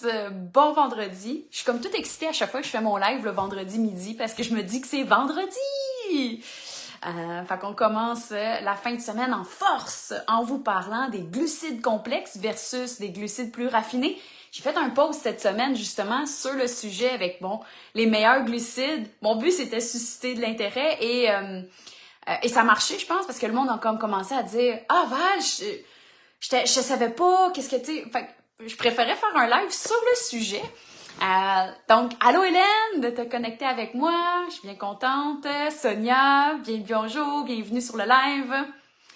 bon vendredi. Je suis comme toute excitée à chaque fois que je fais mon live le vendredi midi parce que je me dis que c'est vendredi! Fait qu'on commence la fin de semaine en force en vous parlant des glucides complexes versus des glucides plus raffinés. J'ai fait un post cette semaine justement sur le sujet avec, les meilleurs glucides. Mon but, c'était susciter de l'intérêt et ça a marché, je pense, parce que le monde a comme commencé à dire « Ah Val, je savais pas, qu'est-ce que tu sais... » Fait que je préférais faire un live sur le sujet. Donc, allô Hélène, de te connecter avec moi. Je suis bien contente. Sonia, bonjour, bienvenue sur le live.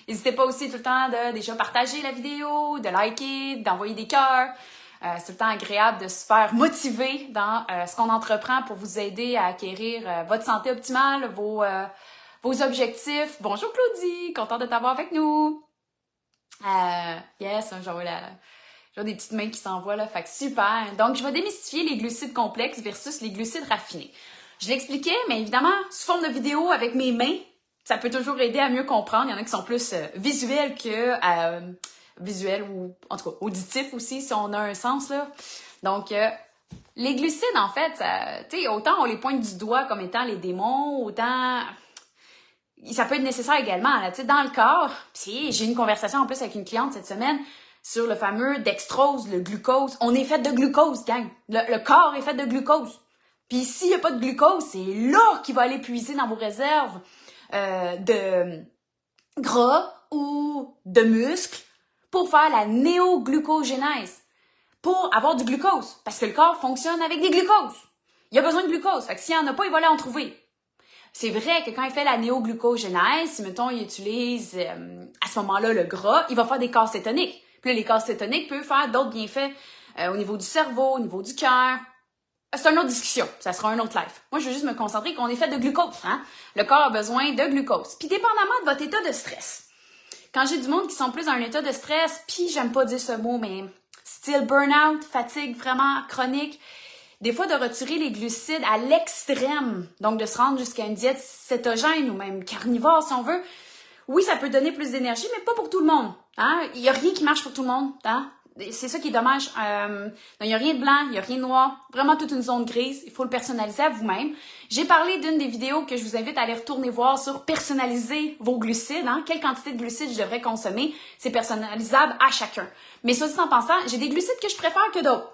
N'hésitez pas aussi tout le temps de déjà partager la vidéo, de liker, d'envoyer des cœurs. C'est tout le temps agréable de se faire motiver dans ce qu'on entreprend pour vous aider à acquérir votre santé optimale, vos objectifs. Bonjour Claudie, contente de t'avoir avec nous. Yes, j'ai des petites mains qui s'envoient là, fait que super. Donc, je vais démystifier les glucides complexes versus les glucides raffinés. Je l'expliquais, mais évidemment, sous forme de vidéo avec mes mains, ça peut toujours aider à mieux comprendre. Il y en a qui sont plus visuels que visuels ou en tout cas auditifs aussi, si on a un sens là. Donc, les glucides, en fait, tu sais, autant on les pointe du doigt comme étant les démons, autant ça peut être nécessaire également là, tu sais, dans le corps. Puis j'ai eu une conversation en plus avec une cliente cette semaine sur le fameux dextrose, le glucose. On est fait de glucose, gang. Le corps est fait de glucose. Puis s'il n'y a pas de glucose, c'est là qu'il va aller puiser dans vos réserves de gras ou de muscles pour faire la néoglucogénèse, pour avoir du glucose. Parce que le corps fonctionne avec des glucoses. Il a besoin de glucose. Fait que s'il n'y en a pas, il va aller en trouver. C'est vrai que quand il fait la néoglucogénèse, si mettons il utilise à ce moment-là le gras, il va faire des corps cétoniques. Puis là, les corps cétoniques peuvent faire d'autres bienfaits au niveau du cerveau, au niveau du cœur. C'est une autre discussion, ça sera un autre live. Moi, je veux juste me concentrer qu'on est fait de glucose. Hein? Le corps a besoin de glucose. Puis dépendamment de votre état de stress. Quand j'ai du monde qui sont plus dans un état de stress, puis j'aime pas dire ce mot, mais style burn-out, fatigue vraiment chronique, des fois de retirer les glucides à l'extrême, donc de se rendre jusqu'à une diète cétogène ou même carnivore si on veut, oui, ça peut donner plus d'énergie, mais pas pour tout le monde. Hein? Il n'y a rien qui marche pour tout le monde. Hein? C'est ça qui est dommage. Il n'y a rien de blanc, il n'y a rien de noir. Vraiment toute une zone grise. Il faut le personnaliser à vous-même. J'ai parlé d'une des vidéos que je vous invite à aller retourner voir sur personnaliser vos glucides. Hein? Quelle quantité de glucides je devrais consommer. C'est personnalisable à chacun. Mais ça, en pensant, j'ai des glucides que je préfère que d'autres.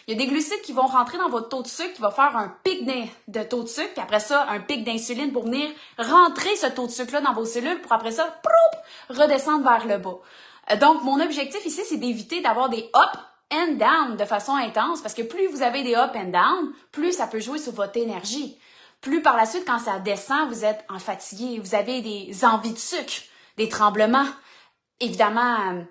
Il y a des glucides qui vont rentrer dans votre taux de sucre, qui va faire un pic de taux de sucre, puis après ça, un pic d'insuline pour venir rentrer ce taux de sucre-là dans vos cellules pour après ça, redescendre vers le bas. Donc, mon objectif ici, c'est d'éviter d'avoir des up and down de façon intense, parce que plus vous avez des up and down, plus ça peut jouer sur votre énergie. Plus par la suite, quand ça descend, vous êtes en fatigué, vous avez des envies de sucre, des tremblements. Évidemment,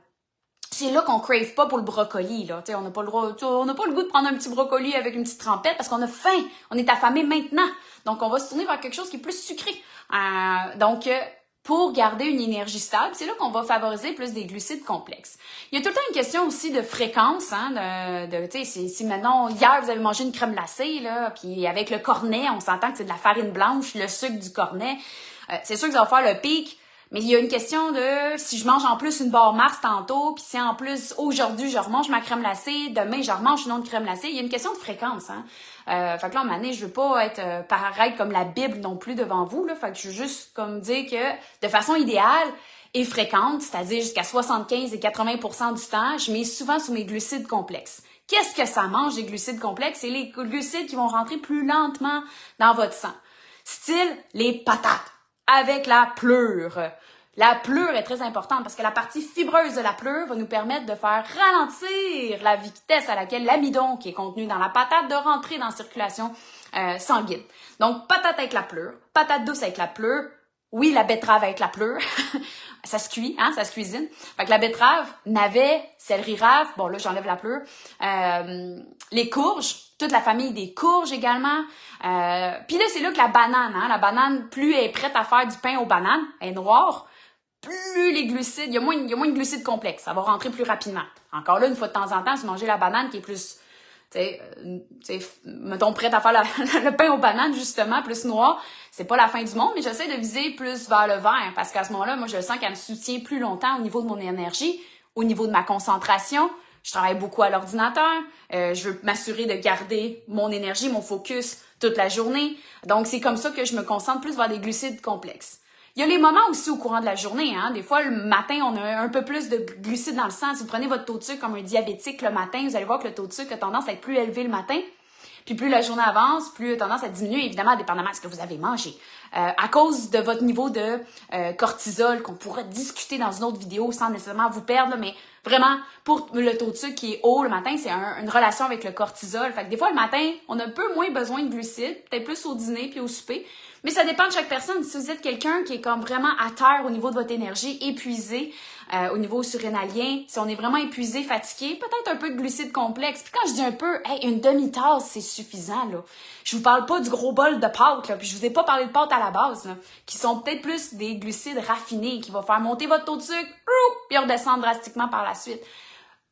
c'est là qu'on crave pas pour le brocoli, là. T'sais, on n'a pas le droit, on n'a pas le goût de prendre un petit brocoli avec une petite trempette parce qu'on a faim. On est affamé maintenant. Donc, on va se tourner vers quelque chose qui est plus sucré. Donc, pour garder une énergie stable, c'est là qu'on va favoriser plus des glucides complexes. Il y a tout le temps une question aussi de fréquence, hein, si maintenant, hier, vous avez mangé une crème glacée, là, puis avec le cornet, on s'entend que c'est de la farine blanche, le sucre du cornet, c'est sûr que ça va faire le pic. Mais il y a une question de si je mange en plus une barre Mars tantôt, puis si en plus aujourd'hui je remange ma crème glacée, demain je remange une autre crème glacée, il y a une question de fréquence. Hein? Fait que là, à un moment donné, je veux pas être pareil comme la Bible non plus devant vous. Là, fait que je veux juste comme dire que de façon idéale et fréquente, c'est-à-dire jusqu'à 75 et 80% du temps, je mets souvent sur mes glucides complexes. Qu'est-ce que ça mange, les glucides complexes? C'est les glucides qui vont rentrer plus lentement dans votre sang. Style les patates. Avec la pleure. La pleure est très importante parce que la partie fibreuse de la pleure va nous permettre de faire ralentir la vitesse à laquelle l'amidon qui est contenu dans la patate de rentrer dans la circulation sanguine. Donc, patate avec la pleure, patate douce avec la pleure, oui, la betterave avec la pleure, ça se cuit, hein, ça se cuisine. Fait que la betterave, navet, céleri rave, bon là j'enlève la pleure, les courges, toute la famille des courges également. Puis là, c'est là que la banane, plus elle est prête à faire du pain aux bananes, elle est noire, plus les glucides, il y a moins de glucides complexes, ça va rentrer plus rapidement. Encore là, une fois de temps en temps, si manger la banane qui est plus, mettons, prête à faire le pain aux bananes, justement, plus noir, c'est pas la fin du monde, mais j'essaie de viser plus vers le vert, parce qu'à ce moment-là, moi, je sens qu'elle me soutient plus longtemps au niveau de mon énergie, au niveau de ma concentration, je travaille beaucoup à l'ordinateur, je veux m'assurer de garder mon énergie, mon focus toute la journée. Donc, c'est comme ça que je me concentre plus vers des glucides complexes. Il y a les moments aussi au courant de la journée, hein. Des fois, le matin, on a un peu plus de glucides dans le sang. Si vous prenez votre taux de sucre comme un diabétique le matin, vous allez voir que le taux de sucre a tendance à être plus élevé le matin. Puis plus la journée avance, plus il a tendance à diminuer, évidemment, dépendamment de ce que vous avez mangé. À cause de votre niveau de cortisol, qu'on pourrait discuter dans une autre vidéo sans nécessairement vous perdre, là, mais vraiment, pour le taux de sucre qui est haut le matin, c'est une relation avec le cortisol. Fait que des fois, le matin, on a un peu moins besoin de glucides, peut-être plus au dîner puis au souper. Mais ça dépend de chaque personne. Si vous êtes quelqu'un qui est comme vraiment à terre au niveau de votre énergie, épuisé, au niveau surrénalien, si on est vraiment épuisé, fatigué, peut-être un peu de glucides complexes. Puis quand je dis un peu, hey, une demi-tasse, c'est suffisant, là. Je vous parle pas du gros bol de pâtes, là, puis je vous ai pas parlé de pâtes à la base, là, qui sont peut-être plus des glucides raffinés, qui vont faire monter votre taux de sucre, puis redescendre drastiquement par la suite.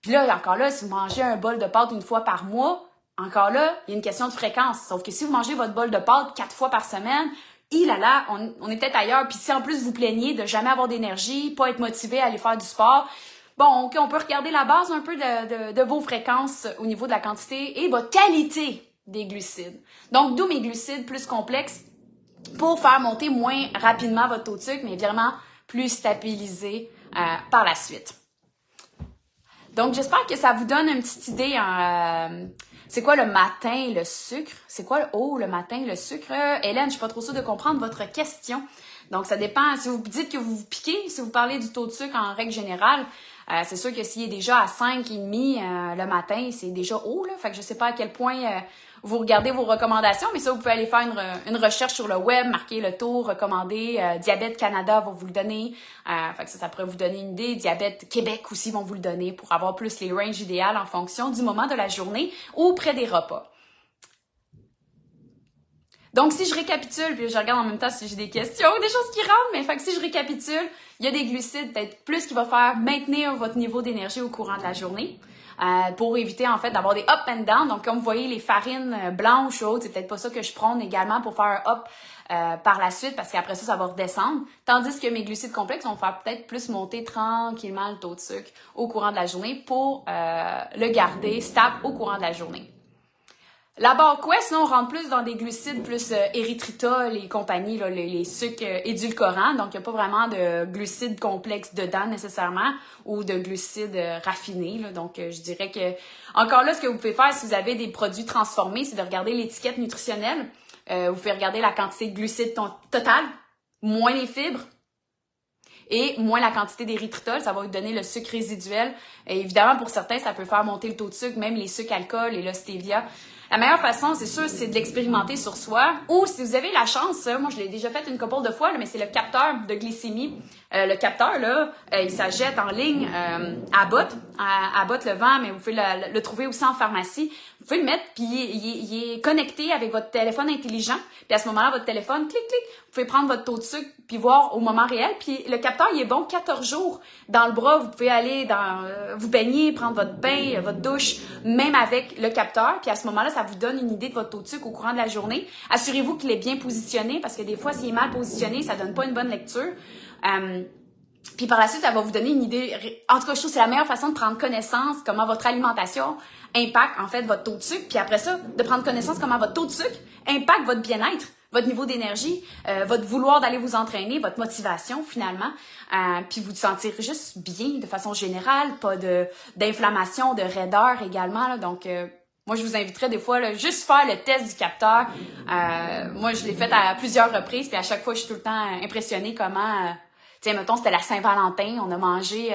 Puis là, encore là, si vous mangez un bol de pâtes une fois par mois, encore là, il y a une question de fréquence. Sauf que si vous mangez votre bol de pâtes 4 fois par semaine, on est peut-être ailleurs. Puis si en plus vous plaignez de jamais avoir d'énergie, pas être motivé à aller faire du sport, bon, OK, on peut regarder la base un peu de vos fréquences au niveau de la quantité et votre qualité des glucides. Donc, d'où mes glucides plus complexes pour faire monter moins rapidement votre taux de sucre, mais vraiment plus stabilisé par la suite. Donc, j'espère que ça vous donne une petite idée. C'est quoi le matin, le sucre? C'est quoi le matin, le sucre? Hélène, je suis pas trop sûre de comprendre votre question. Donc, ça dépend. Si vous dites que vous vous piquez, si vous parlez du taux de sucre en règle générale, c'est sûr que s'il est déjà à 5,5 le matin, c'est déjà haut, là. Fait que je sais pas à quel point vous regardez vos recommandations, mais ça, vous pouvez aller faire une recherche sur le web, marquer le taux recommandé. Diabète Canada va vous le donner. Fait que ça pourrait vous donner une idée. Diabète Québec aussi vont vous le donner pour avoir plus les ranges idéales en fonction du moment de la journée ou près des repas. Donc, si je récapitule, puis je regarde en même temps si j'ai des questions, des choses qui rentrent, mais fait que si je récapitule, il y a des glucides peut-être plus qui va faire maintenir votre niveau d'énergie au courant de la journée. Pour éviter en fait d'avoir des up and down. Donc comme vous voyez les farines blanches ou autres, c'est peut-être pas ça que je prône également pour faire un up par la suite parce qu'après ça va redescendre. Tandis que mes glucides complexes vont faire peut-être plus monter tranquillement le taux de sucre au courant de la journée pour le garder stable au courant de la journée. La barre Quest, là, on rentre plus dans des glucides plus érythritol et compagnie, là, les sucres édulcorants. Donc, il n'y a pas vraiment de glucides complexes dedans nécessairement ou de glucides raffinés. Là. Donc, je dirais que, encore là, ce que vous pouvez faire si vous avez des produits transformés, c'est de regarder l'étiquette nutritionnelle. Vous pouvez regarder la quantité de glucides totale, moins les fibres, et moins la quantité d'érythritol, ça va vous donner le sucre résiduel. Et évidemment, pour certains, ça peut faire monter le taux de sucre, même les sucres alcool et le stevia. La meilleure façon, c'est sûr, c'est de l'expérimenter sur soi. Ou si vous avez la chance, moi je l'ai déjà fait une couple de fois, là, mais c'est le capteur de glycémie. Le capteur, là, il s'achète en ligne à Abbott le vend, mais vous pouvez le trouver aussi en pharmacie. Vous pouvez le mettre, puis il est connecté avec votre téléphone intelligent. Puis à ce moment-là, votre téléphone, clic, clic, vous pouvez prendre votre taux de sucre, puis voir au moment réel. Puis le capteur, il est bon 14 jours dans le bras. Vous pouvez aller vous baigner, prendre votre bain, votre douche, même avec le capteur. Puis à ce moment-là, ça vous donne une idée de votre taux de sucre au courant de la journée. Assurez-vous qu'il est bien positionné, parce que des fois, s'il est mal positionné, ça donne pas une bonne lecture. Puis par la suite, ça va vous donner une idée. En tout cas, je trouve que c'est la meilleure façon de prendre connaissance comment votre alimentation impacte en fait votre taux de sucre. Puis après ça, de prendre connaissance comment votre taux de sucre impacte votre bien-être, votre niveau d'énergie, votre vouloir d'aller vous entraîner, votre motivation finalement. Puis vous sentir juste bien de façon générale, pas d'inflammation, de raideur également. Là. Donc moi, je vous inviterais des fois là, juste faire le test du capteur. Moi, je l'ai fait à plusieurs reprises, puis à chaque fois, je suis tout le temps impressionnée comment... Tiens, mettons, c'était la Saint-Valentin, on a mangé,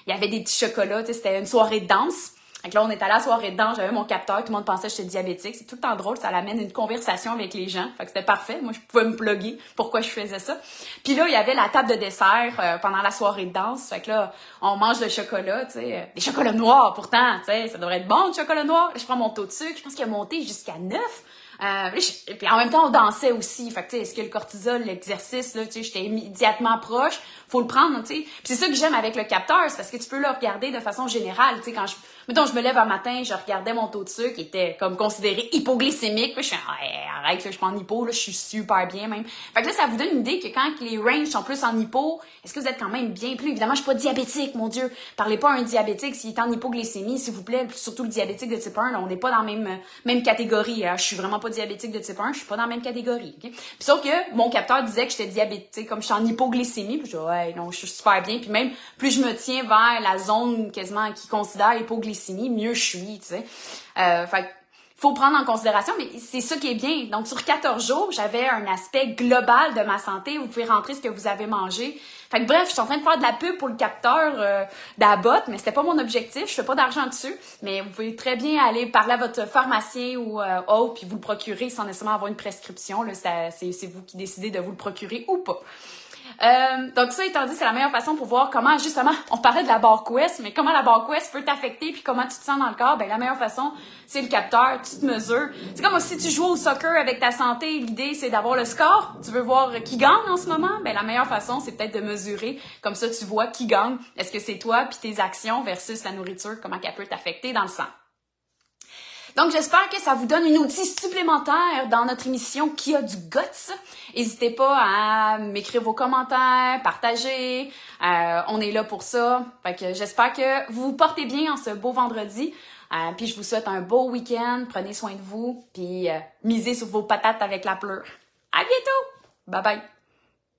il y avait des petits chocolats, tu sais, c'était une soirée de danse. Donc là, on est allé à la soirée de danse, j'avais mon capteur, tout le monde pensait que j'étais diabétique. C'est tout le temps drôle, ça amène une conversation avec les gens. Fait que c'était parfait. Moi, je pouvais me plugger pourquoi je faisais ça. Puis là, il y avait la table de dessert pendant la soirée de danse. Fait que là, on mange le chocolat, tu sais, des chocolats noirs pourtant, tu sais, ça devrait être bon, le chocolat noir. Là, je prends mon taux de sucre, je pense qu'il a monté jusqu'à 9. Puis en même temps, on dansait aussi. Fait que, tu sais, est-ce que le cortisol, l'exercice, là, tu sais, j'étais immédiatement proche. faut le prendre, tu sais. Puis c'est ça que j'aime avec le capteur, c'est parce que tu peux le regarder de façon générale, tu sais, quand mettons, je me lève un matin, je regardais mon taux de sucre qui était comme considéré hypoglycémique, puis je suis arrête, là, je suis pas en hypo, là, je suis super bien même. Fait que là, ça vous donne une idée que quand les ranges sont plus en hypo, est-ce que vous êtes quand même bien? Puis évidemment, je suis pas diabétique, mon Dieu. Parlez pas à un diabétique s'il est en hypoglycémie, s'il vous plaît, surtout le diabétique de type 1, là, on n'est pas dans la même catégorie, hein. Je suis vraiment pas diabétique de type 1, je suis pas dans la même catégorie, ok? Puis sauf que mon capteur disait que j'étais diabétique, comme je suis en hypoglycémie, puis je dis, ouais, non, je suis super bien, puis même, plus je me tiens vers la zone quasiment qui considère hypoglycémie, mieux je suis, tu sais. Fait faut prendre en considération, mais c'est ça qui est bien. Donc, sur 14 jours, j'avais un aspect global de ma santé. Vous pouvez rentrer ce que vous avez mangé. Fait que bref, je suis en train de faire de la pub pour le capteur d'Abbott, mais c'était pas mon objectif. Je fais pas d'argent dessus, mais vous pouvez très bien aller parler à votre pharmacien ou autre, puis vous le procurer sans nécessairement avoir une prescription. Là, c'est vous qui décidez de vous le procurer ou pas. Donc ça étant dit, c'est la meilleure façon pour voir comment, justement, on parlait de la barre Quest, mais comment la barre Quest peut t'affecter puis comment tu te sens dans le corps. Ben la meilleure façon, c'est le capteur, tu te mesures. C'est comme si tu joues au soccer avec ta santé, l'idée c'est d'avoir le score. Tu veux voir qui gagne en ce moment? Ben la meilleure façon, c'est peut-être de mesurer. Comme ça, tu vois qui gagne. Est-ce que c'est toi puis tes actions versus la nourriture, comment elle peut t'affecter dans le sang. Donc, j'espère que ça vous donne un outil supplémentaire dans notre émission Qui a du guts. N'hésitez pas à m'écrire vos commentaires, partager. On est là pour ça. Fait que j'espère que vous vous portez bien en ce beau vendredi. Puis je vous souhaite un beau week-end. Prenez soin de vous. Puis misez sur vos patates avec la pleure. À bientôt! Bye bye!